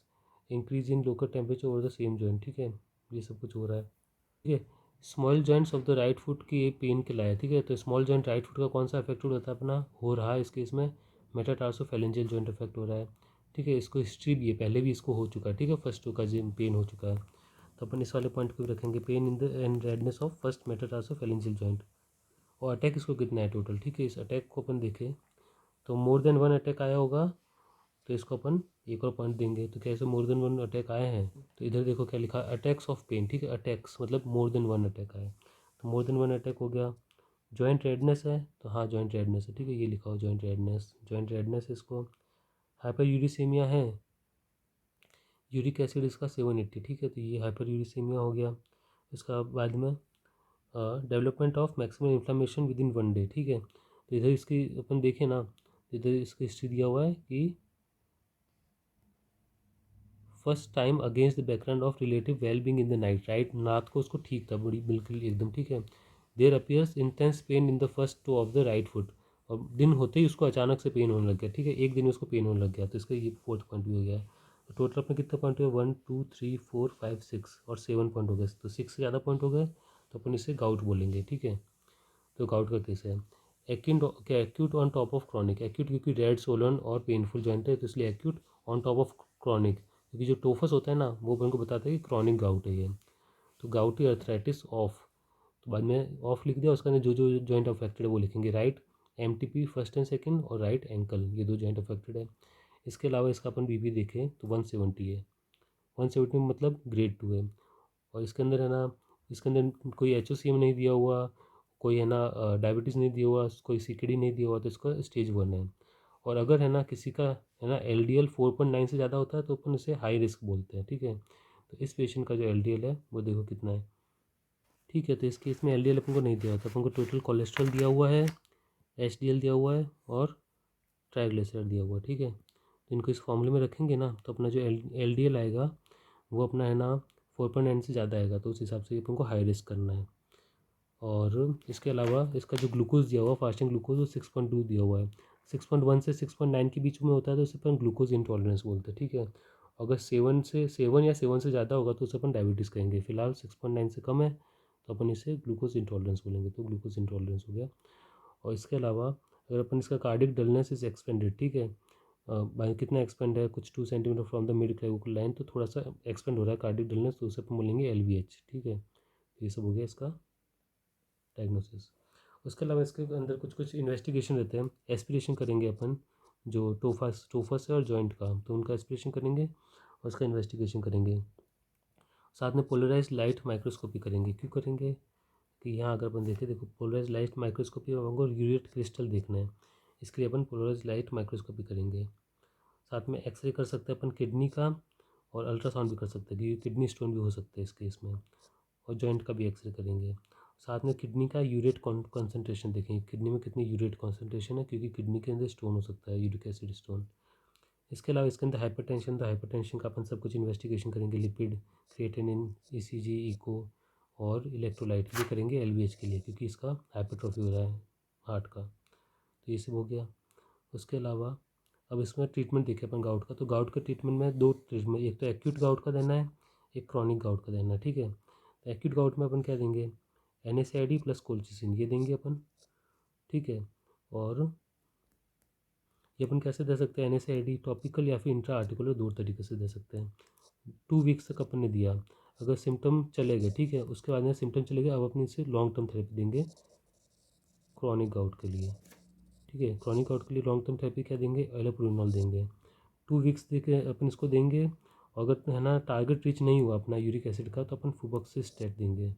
increase in local temperature over the same joint, ठीक है। ये सब कुछ हो रहा है, ठीक है। Small joints of the right foot की पेन के लाए, ठीक है। तो स्मॉल जॉइंट राइट फुट का कौन सा अफेक्टेड होता है अपना, हो रहा है इस केस में मेटाटार्सोफेरेंजियल जॉइंट अफेक्ट हो रहा है, ठीक है। इसको हिस्ट्री भी है, पहले भी इसको हो चुका है, ठीक है, फर्स्ट का जो पेन हो चुका है। तो अपन इस वाले पॉइंट को भी रखेंगे, pain in the and redness of first metatarsophalangeal joint. और अटैक इसको कितना है टोटल, ठीक है। इस अटैक को अपन देखें तो मोर देन वन अटैक आया होगा, तो इसको अपन एक और पॉइंट देंगे। तो कैसे मोर देन वन अटैक आए हैं, तो इधर देखो क्या लिखा, अटैक्स ऑफ पेन, ठीक है। अटैक्स मतलब मोर देन वन अटैक आए, तो मोर देन वन अटैक हो गया। जॉइंट रेडनेस है, तो हाँ जॉइंट रेडनेस है, ठीक है। ये लिखा हो जॉइंट रेडनेस इसको। हाइपर यूरिसेमिया है, यूरिक एसिड इसका 780, ठीक है। तो ये हाइपर यूरिसेमिया हो गया। इसका बाद में development of maximum inflammation with in 1 day, ठीक है। तो इधर इसकी अपन देखें ना, इधर इसकी हिस्ट्री दिया हुआ है कि first time against the background of relative well being in the night, right. रात को उसको ठीक था बड़ी बिल्कुल एकदम, ठीक है। There appears intense pain in the first toe of the right foot, और दिन होते ही उसको अचानक से पेन होने लग गया, ठीक है। एक दिन में उसको पेन होने लग गया, तो इसका ये 4th पॉइंट भी हो गया। तो टोटल अपने कितने पॉइंट हुए, 1 2 3 4 5 6 और 7 पॉइंट हो गए, तो 6 से ज़्यादा पॉइंट हो गए, तो अपन इसे गाउट बोलेंगे, ठीक है। तो गाउट का केस है। Acute on top of chronic, acute क्योंकि रेड सोलन और पेनफुल जॉइंट है, तो इसलिए acute on top of chronic, क्योंकि जो टोफस होता है ना वो अपन को बताता है कि क्रॉनिक गाउट है ये। तो गाउटी अर्थराइटिस ऑफ, तो बाद में ऑफ लिख दिया, उसके अंदर जो जो जॉइंट अफेक्टेड है वो लिखेंगे, right MTP first and second और राइट एंकल, ये दो जॉइंट अफेक्टेड है। इसके अलावा इसका अपन बीपी देखें तो 170 है, 170 मतलब ग्रेड 2 है। और इसके अंदर है ना, इसके अंदर कोई HOCM नहीं दिया हुआ, कोई है ना डायबिटीज़ नहीं दिया हुआ, कोई CKD नहीं दिया हुआ, तो इसका स्टेज 1 है। और अगर है ना किसी का है ना LDL 4.9 से ज़्यादा होता है तो अपन उसे हाई रिस्क बोलते हैं, ठीक है। तो इस पेशेंट का जो LDL है वो देखो कितना है, ठीक है। तो इस केस में LDL अपन को नहीं दिया होता, अपन को टोटल कोलेस्ट्रॉल दिया हुआ है, HDL दिया हुआ है और ट्राइग्लिसराइड दिया हुआ है, ठीक है। तो इनको इस फॉर्मूले में रखेंगे ना, तो अपना जो LDL आएगा वो अपना है ना 4.9 से ज़्यादा आएगा, तो उस हिसाब से अपन को हाई रिस्क करना है। और इसके अलावा इसका जो ग्लूकोज दिया हुआ है, फास्टिंग ग्लूकोज, वो 6.2 दिया हुआ है। 6.1 से 6.9 के बीच में होता है तो उसे अपन ग्लूकोज इंटॉलरेंस बोलते हैं, ठीक है। अगर 7 या 7 से ज़्यादा होगा तो उसे अपन डायबिटीज़ कहेंगे। फिलहाल 6.9 से कम है तो अपन इसे ग्लूकोज इंटॉलरेंस बोलेंगे, तो ग्लूकोज इंटॉलरेंस हो गया। और इसके अलावा अगर अपन इसका कार्डिक डलनेस इज एक्सपेंडेड, ठीक है, बाई कितना एक्सपेंड है, कुछ 2 centimetre from the mid clavicular line, तो थोड़ा सा एक्सपेंड हो रहा है कार्डिक डलनेस, तो उसे अपन बोलेंगे LVH, ठीक है। ये सब हो गया इसका डायग्नोसिस। उसके अलावा इसके अंदर कुछ कुछ इन्वेस्टिगेशन रहते हैं, एस्पिरेशन करेंगे अपन, जो टोफस है और जॉइंट का, तो उनका एस्पिरेशन करेंगे और उसका इन्वेस्टिगेशन करेंगे। साथ में पोलराइज लाइट माइक्रोस्कोपी करेंगे, क्यों करेंगे कि यहाँ अगर अपन देखें, देखो पोलराइज लाइट माइक्रोस्कोपी में हमको यूरेट क्रिस्टल देखना है, इसके लिए अपन पोलराइज लाइट माइक्रोस्कोपी करेंगे। साथ में एक्सरे कर सकते हैं अपन किडनी का, और अल्ट्रासाउंड भी कर सकते हैं क्योंकि किडनी स्टोन भी हो सकते हैं इस केस में, और जॉइंट का भी एक्सरे करेंगे। साथ में किडनी का यूरेट कॉन्सेंट्रेशन देखेंगे, किडनी में कितनी यूरेट कॉन्सेंट्रेशन है, क्योंकि किडनी के अंदर स्टोन हो सकता है, यूरिक एसिड स्टोन। इसके अलावा इसके अंदर हाइपरटेंशन, तो हाइपरटेंशन का अपन सब कुछ इन्वेस्टिगेशन करेंगे, लिपिड, क्रिएटिनिन, ECG, इको और इलेक्ट्रोलाइट, ये करेंगे LVH के लिए, क्योंकि इसका हाइपरट्रॉफी हो रहा है हार्ट का। तो ये सब हो गया। उसके अलावा अब इसमें ट्रीटमेंट देखें अपन गाउट का, तो गाउट के ट्रीटमेंट में 2 ट्रीटमेंट, एक तो एक्यूट गाउट का देना है, एक क्रॉनिक गाउट का देना है, ठीक है। तो एक्यूट गाउट में अपन क्या देंगे, NSAID प्लस कोलचिसिन, ये देंगे अपन, ठीक है। और ये अपन कैसे दे सकते हैं, NSAID टॉपिकल या फिर इंट्रा आर्टिकुलर, 2 तरीके से दे सकते हैं। 2 वीक्स तक अपन ने दिया, अगर सिम्टम चले गए, ठीक है, उसके बाद में सिम्टम चले गए, अब अपने इसे लॉन्ग टर्म थेरेपी देंगे क्रॉनिक गाउट के लिए, ठीक है। क्रॉनिक गाउट के लिए लॉन्ग टर्म थेरेपी क्या देंगे, एलोप्रोनॉल देंगे, 2 वीक्स दे के अपन इसको देंगे। अगर है ना टारगेट रीच नहीं हुआ अपना यूरिक एसिड का, तो अपन फुबॉक्सिस्टेट देंगे,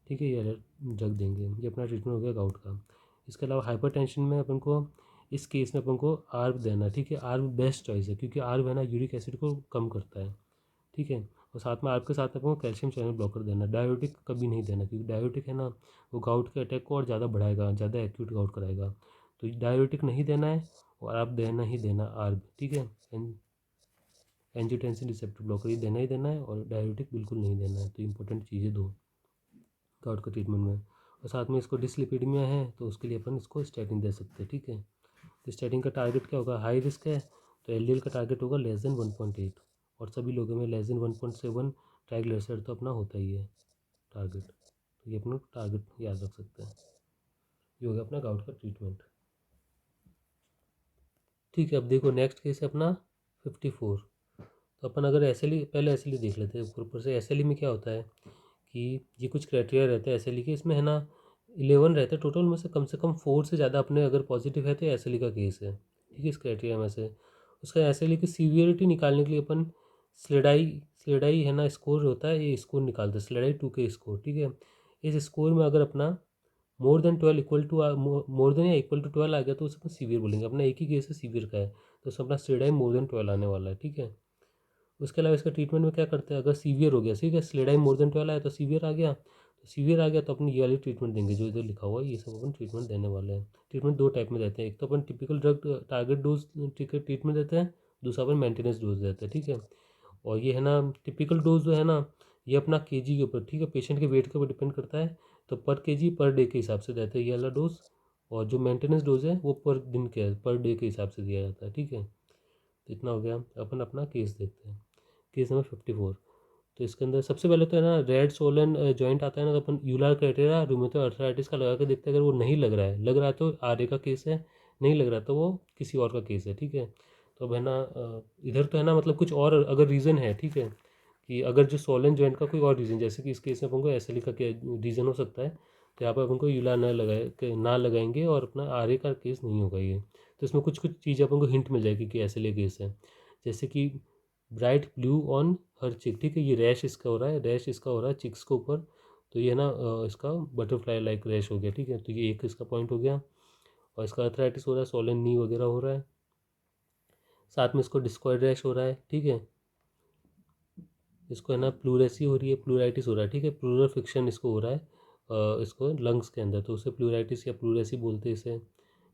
ठीक है, ये ड्रग देंगे। ये अपना ट्रीटमेंट हो गया गाउट का। इसके अलावा हाइपरटेंशन में अपन को इस केस में अपन को आर्ब देना, ठीक है। आर्ब बेस्ट चॉइस है क्योंकि आर्ब है ना यूरिक एसिड को कम करता है, ठीक है। और साथ में आर्ब के साथ अपन को कैल्शियम चैनल ब्लॉकर देना, डायोटिक कभी नहीं देना, क्योंकि डायोटिक है ना वो गाउट के अटैक को और ज़्यादा बढ़ाएगा, ज़्यादा एक्यूट गाउट कराएगा। तो डाययूरेटिक नहीं देना है और आप देना ही देना आर्ब, ठीक है। एंजियोटेंसिन रिसेप्टर ब्लॉकर ये देना ही देना है और डाययूरेटिक बिल्कुल नहीं देना है। तो इंपॉर्टेंट चीज़ें दो गाउट का ट्रीटमेंट में। और साथ में इसको डिसलिपिडीमिया है तो उसके लिए अपन इसको स्टैटिन दे सकते हैं, ठीक है। तो स्टैटिन का टारगेट क्या होगा, हाई रिस्क है तो एलडीएल का टारगेट होगा लेस देन 1.8 और सभी लोगों में लेस देन 1.7 ट्राइग्लिसराइड तो अपना होता ही है टारगेट। तो ये अपना टारगेट याद रख सकते हैं। ये हो गया अपना गाउट का ट्रीटमेंट, ठीक है। अब देखो नेक्स्ट केस है अपना 54। तो अपन अगर पहले एस देख लेते हैं ऊपर से। एस में क्या होता है कि ये कुछ क्राइटेरिया रहते हैं एस के, इसमें है ना 11 रहते हैं टोटल में से कम 4 से ज़्यादा अपने अगर पॉजिटिव है तो एस का केस है, ठीक है। इस क्राइटेरिया में से उसका एस की सीवियरिटी निकालने के लिए अपन स्लेडाई है ना स्कोर होता है, ये स्कोर निकालते हैं स्लेडाई 2 के स्कोर, ठीक है। इस स्कोर में अगर अपना more than 12 equal to more than या इक्वल टू 12 आ गया तो उसे अपन सीवियर बोलेंगे। अपना एक ही केस है सीवियर का है तो उसमें अपना स्लेडाई मोर देन 12 आने वाला है, ठीक है। उसके अलावा इसका ट्रीटमेंट में क्या करते हैं, अगर सीवियर हो गया, ठीक है, स्लेडाई मोर देन 12 आया तो सीवियर आ गया, तो सीवियर आ गया तो अपनी ये वाली ट्रीटमेंट देंगे जो इधर लिखा हुआ है, ये सब अपन ट्रीटमेंट देने वाले हैं। ट्रीटमेंट दो टाइप में देते हैं, एक तो अपन typical drug target dose treatment देते हैं, दूसरा अपन मेंटेनेंस डोज देते हैं, ठीक है। और ये है ना टिपिकल डोज जो है ना ये अपना केजी के ऊपर, ठीक है, पेशेंट के वेट के ऊपर डिपेंड करता है, तो पर केजी पर डे के हिसाब से देते हैं ये वाला डोज। और जो मेंटेनेंस डोज है वो पर दिन के पर डे के हिसाब से दिया जाता है, ठीक है। तो इतना हो गया। अपन अपना केस देखते हैं, केस नंबर 54। तो इसके अंदर सबसे पहले तो है ना रेड सोलन जॉइंट आता है ना, तो अपन यूलर क्राइटेरिया रूमेटॉइड अर्थराइटिस का लगा के देखते हैं। अगर वो नहीं लग रहा है, लग रहा है तो आर ए का केस है, नहीं लग रहा तो वो किसी और का केस है, ठीक है। तो अब है ना इधर तो है ना मतलब कुछ और अगर रीज़न है, ठीक है, कि अगर जो सोलन जॉइंट का कोई और रीज़न, जैसे कि इस केस में अपन को एस का रीज़न हो सकता है, तो यहाँ पर अपन को यूलर ना लगाएंगे और अपना आर ए का केस नहीं होगा ये। तो इसमें कुछ कुछ चीज़ें अपन को हिंट मिल जाएगी कि एस केस है, जैसे कि ब्राइट ब्लू ऑन हर चिक, ठीक है। ये रैश इसका हो रहा है, रैश इसका हो रहा है चिक्स के ऊपर, तो ये ना इसका बटरफ्लाई लाइक रैश हो गया, ठीक है। तो ये एक इसका पॉइंट हो गया। और इसका अर्थराइटिस हो रहा है, सोलन नी वगैरह हो रहा है, साथ में इसको डिस्कॉइड रैश हो रहा है, ठीक है। इसको है ना प्लूरेसी हो रही है, प्लूराइटिस हो रहा है, ठीक है। प्लूरल फिक्शन इसको हो रहा है इसको लंग्स के अंदर, तो उसे प्लूराइटिस या प्लूरेसी बोलते हैं इसे।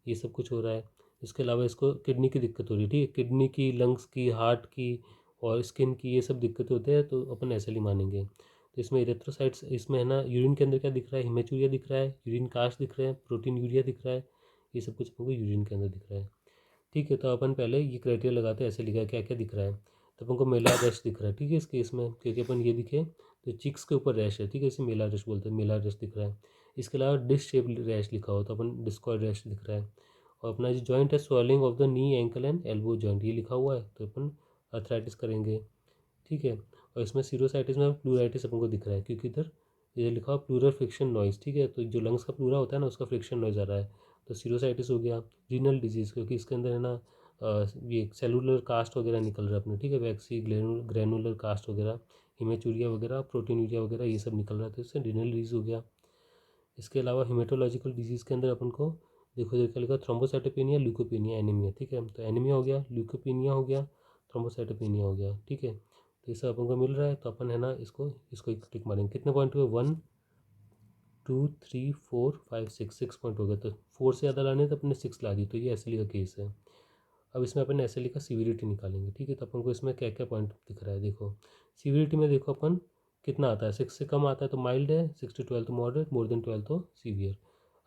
ये सब कुछ हो रहा है। इसके अलावा इसको किडनी की दिक्कत हो रही है, ठीक है, किडनी की, लंग्स की, हार्ट की और स्किन की, ये सब दिक्कतें होते हैं तो अपन ऐसे ही मानेंगे। तो इसमें इरेथ्रोसाइट्स, इसमें है ना यूरिन के अंदर क्या दिख रहा है, हिमेचूरिया दिख रहा है, यूरिन कास्ट दिख रहे हैं, प्रोटीन यूरिया दिख रहा है, ये सब कुछ हमको यूरिन के अंदर दिख रहा है, ठीक है। तो अपन पहले ये क्राइटेरिया लगाते हैं, ऐसे लिखा है क्या क्या दिख रहा है। तो अपन को मेला रश दिख रहा है, ठीक है। इस केस में क्योंकि अपन ये दिखे तो चिक्स के ऊपर रैश है, ठीक है, इसे मेला रश बोलते हैं, मेला रश दिख रहा है। इसके अलावा डिश शेप रैश लिखा हो तो अपन डिस्कॉइड रैश दिख रहा है। और अपना जो जॉइंट है swelling of the knee ankle and elbow joint ये लिखा हुआ है तो अपन अर्थराइटिस करेंगे, ठीक है। और इसमें सीरोसाइटिस में प्लूराइटिस अपन को दिख रहा है क्योंकि इधर ये लिखा हुआ प्लूरल फ्रिक्शन नॉइज, ठीक है। तो जो लंग्स का प्लूरा होता है ना उसका फ्रिक्शन नॉइज आ रहा है, तो सीरोसाइटिस हो गया। रीनल डिजीज़ क्योंकि इसके अंदर है ना ये सेलुलर कास्ट वगैरह निकल रहा है अपने, ठीक है, वैक्सी ग्रेनुलर कास्ट वगैरह, हिमेचूरिया वगैरह, प्रोटीन यूरिया वगैरह ये सब निकल रहा है तो इससे रीनल डिजीज़ हो गया। इसके अलावा हिमेटोलॉजिकल डिजीज़ के अंदर अपन को देखो इधर क्या लिखा, थ्रोम्बोसाइटोपेनिया, ल्यूकोपेनिया, एनीमिया, ठीक है। तो एनीमिया हो गया, ल्यूकोपेनिया हो गया, थ्रोम्बोसाइटोपेनिया हो गया, ठीक है। तो ये सब अपन को मिल रहा है तो अपन है ना इसको इसको एक टिक मारेंगे। कितने पॉइंट हुए, 1 2 3 4 5 6 पॉइंट हो गए। तो 4 से ज़्यादा लाने तो अपने 6 ला दी, तो ये एसएलई का केस है। अब इसमें अपन एसएलई का सीवियरिटी निकालेंगे, ठीक है। तो अपन को इसमें क्या क्या पॉइंट दिख रहा है, देखो सीवियरिटी में देखो अपन कितना आता है, 6 से कम आता है तो माइल्ड है, 6 to 12 तो मॉडरेट, मोर देन 12 तो सीवियर।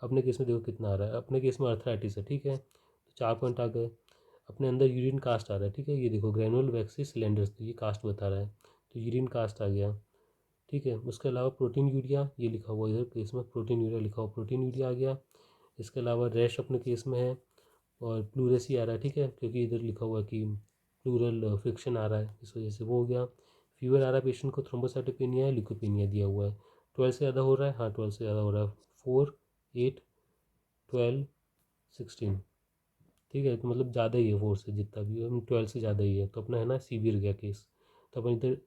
अपने केस में देखो कितना आ रहा है, अपने केस में अर्थराइटिस है, ठीक है, तो 4 पॉइंट आ गए। अपने अंदर यूरिन कास्ट आ रहा है, ठीक है, ये देखो ग्रेनुल वैक्सी सिलेंडर्स, तो ये कास्ट बता रहा है, तो यूरिन कास्ट आ गया, ठीक है। उसके अलावा प्रोटीन यूरिया ये लिखा हुआ इधर केस में, प्रोटीन यूरिया लिखा हुआ, प्रोटीन यूरिया आ गया। इसके अलावा रैश अपने केस में है और प्लूरेसी आ रहा है, ठीक है, क्योंकि इधर लिखा हुआ कि प्लूरल फ्रिक्शन आ रहा है इस वजह से वो हो गया। फीवर आ रहा है पेशेंट को, थ्रोम्बोसाइटोपेनिया है, ल्यूकोपेनिया दिया हुआ है। 12 से ज़्यादा हो रहा है, हाँ 12 से ज़्यादा हो रहा है, 4 8 12 16, ठीक है। तो मतलब ज़्यादा ही है 4 से, जितना भी है 12 से ज़्यादा ही है, तो अपना है ना सीवियर गया केस। तो अपन इधर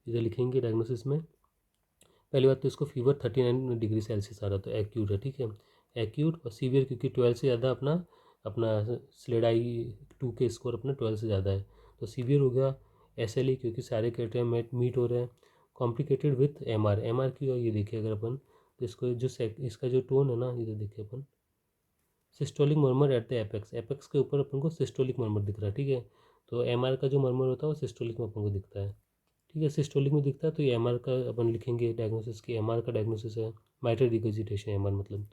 इधर लिखेंगे डायग्नोसिस में, पहली बात तो इसको फीवर 39 डिग्री सेल्सियस आ रहा तो एक्यूट है, ठीक है, एक्यूट। और सीवियर क्योंकि 12 से ज़्यादा अपना अपना स्लेडाई 2 के स्कोर अपना 12 से ज़्यादा है तो सीवियर हो गया। एसएलई क्योंकि सारे क्राइटेरिया मीट हो रहे हैं। कॉम्प्लिकेटेड विथ एमआर, एमआर क्यों है ये देखिए अगर अपन, तो इसको जो इसका जो टोन है ना इधर देखिए अपन, systolic murmur at the apex, apex के ऊपर अपन को सिस्टोलिक मर्मर दिख रहा है, ठीक है। तो एम का जो मर्मर होता है वो सिस्टोलिक में अपन को दिखता है, ठीक है, सिस्टोलिक में दिखता है। तो ये एम का अपन लिखेंगे डायग्नोसिस की, एम का डायग्नोसिस है माइट्रल रिगर्जिटेशन, एम मतलब,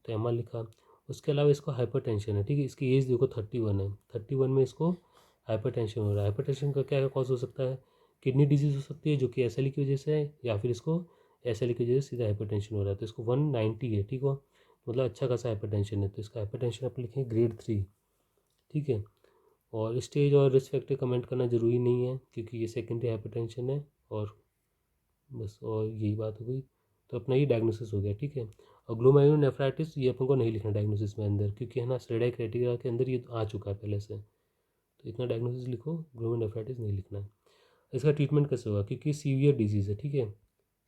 तो एम लिखा। उसके अलावा इसको हाइपरटेंशन है, ठीक है, इसकी एज देखो 31 है, 31 में इसको हाइपरटेंशन हो रहा है। हाइपरटेंशन का क्या कॉज हो सकता है, किडनी डिजीज़ हो सकती है जो कि एस की वजह से है, या फिर इसको एस की वजह से सीधा हाइपरटेंशन हो रहा है। तो इसको 190 है, ठीक हो, मतलब अच्छा खासा हाइपरटेंशन है। तो इसका हाइपरटेंशन आप लिखेंगे ग्रेड 3, ठीक है। और स्टेज और रिस्क फैक्टर कमेंट करना ज़रूरी नहीं है क्योंकि ये सेकेंडरी हाइपरटेंशन है। और बस, और यही बात हो गई। तो अपना ये डायग्नोसिस हो गया, ठीक है। और ग्लोमेरुलोनेफ्राइटिस ये अपन को नहीं लिखना डायग्नोसिस में अंदर, क्योंकि है ना स्लेडाई क्राइटेरिया के अंदर ये आ चुका है पहले से। तो इतना डायग्नोसिस लिखो, ग्लोमेरुलोनेफ्राइटिस नहीं लिखना है। इसका ट्रीटमेंट कैसे होगा, क्योंकि सीवियर डिजीज़ है, ठीक है,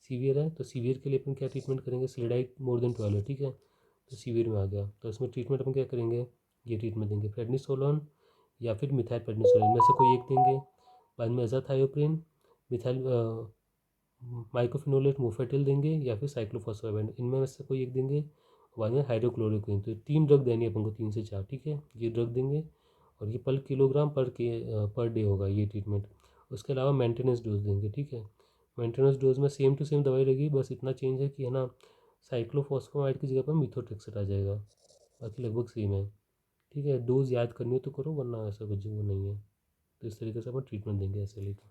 सीवियर है। तो सीवियर के लिए अपन क्या ट्रीटमेंट करेंगे, स्लेडाई मोर देन 12 है, ठीक है। तो सीवियर में आ गया, तो इसमें ट्रीटमेंट अपन क्या करेंगे, ये ट्रीटमेंट देंगे प्रेडनिसोलोन या फिर मिथाइल प्रेडनिसोलोन में से कोई एक देंगे। बाद में एजाथायोप्रिन, मिथाइल माइक्रोफिनोलेट मोफेटिल देंगे, या फिर साइक्लोफॉस्फेट, इनमें से कोई एक देंगे। बाद में हाइड्रोक्लोरोक्विन। तो 3 ड्रग देनी है अपन को, 3 से 4, ठीक है, ये ड्रग देंगे। और ये पर किलोग्राम पर डे होगा ये ट्रीटमेंट। उसके अलावा मेंटेनेंस डोज देंगे, ठीक है। मेंटेनेंस डोज में सेम टू सेम दवाई रहेगी, बस इतना चेंज है कि है ना साइक्लोफॉस्फेमाइड की जगह पर मिथोट्रेक्सेट आ जाएगा, बाकी लगभग सेम है, ठीक है। डोज याद करनी हो तो करो, वरना ऐसा कुछ वो नहीं है। तो इस तरीके से अपन ट्रीटमेंट देंगे ऐसे लेकर।